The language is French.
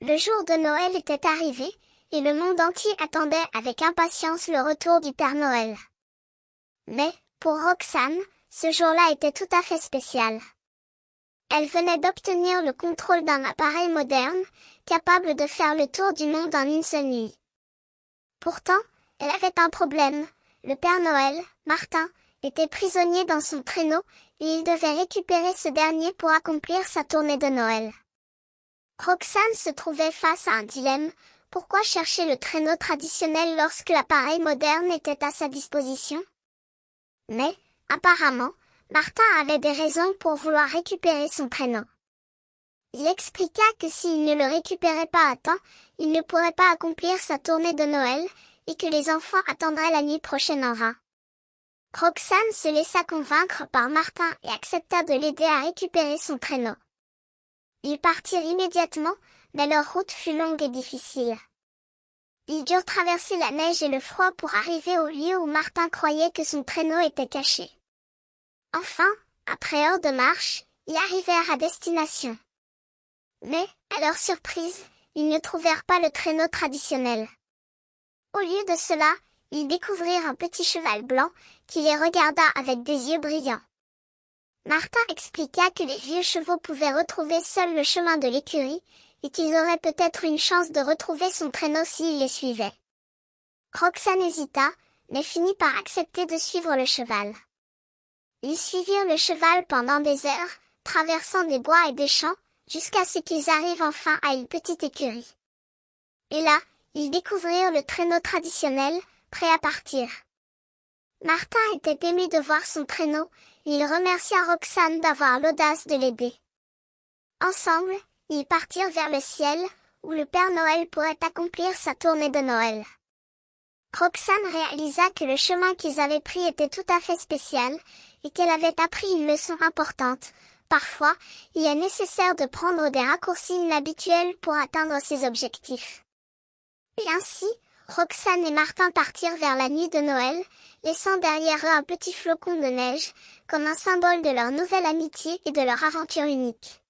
Le jour de Noël était arrivé, et le monde entier attendait avec impatience le retour du Père Noël. Mais, pour Roxane, ce jour-là était tout à fait spécial. Elle venait d'obtenir le contrôle d'un appareil moderne, capable de faire le tour du monde en une seule nuit. Pourtant, elle avait un problème. Le Père Noël, Martin, était prisonnier dans son traîneau, et il devait récupérer ce dernier pour accomplir sa tournée de Noël. Roxane se trouvait face à un dilemme. Pourquoi chercher le traîneau traditionnel lorsque l'appareil moderne était à sa disposition? Mais, apparemment, Martin avait des raisons pour vouloir récupérer son traîneau. Il expliqua que s'il ne le récupérait pas à temps, il ne pourrait pas accomplir sa tournée de Noël, et que les enfants attendraient la nuit prochaine en vain. Roxane se laissa convaincre par Martin et accepta de l'aider à récupérer son traîneau. Ils partirent immédiatement, mais leur route fut longue et difficile. Ils durent traverser la neige et le froid pour arriver au lieu où Martin croyait que son traîneau était caché. Enfin, après heures de marche, ils arrivèrent à destination. Mais, à leur surprise, ils ne trouvèrent pas le traîneau traditionnel. Au lieu de cela, ils découvrirent un petit cheval blanc, qui les regarda avec des yeux brillants. Martin expliqua que les vieux chevaux pouvaient retrouver seuls le chemin de l'écurie, et qu'ils auraient peut-être une chance de retrouver son traîneau s'ils les suivaient. Roxane hésita, mais finit par accepter de suivre le cheval. Ils suivirent le cheval pendant des heures, traversant des bois et des champs, jusqu'à ce qu'ils arrivent enfin à une petite écurie. Et là, ils découvrirent le traîneau traditionnel, prêt à partir. Martin était ému de voir son traîneau, et il remercia Roxane d'avoir l'audace de l'aider. Ensemble, ils partirent vers le ciel, où le Père Noël pourrait accomplir sa tournée de Noël. Roxane réalisa que le chemin qu'ils avaient pris était tout à fait spécial, et qu'elle avait appris une leçon importante. Parfois, il est nécessaire de prendre des raccourcis inhabituels pour atteindre ses objectifs. Et ainsi, Roxane et Martin partirent vers la nuit de Noël, laissant derrière eux un petit flocon de neige, comme un symbole de leur nouvelle amitié et de leur aventure unique.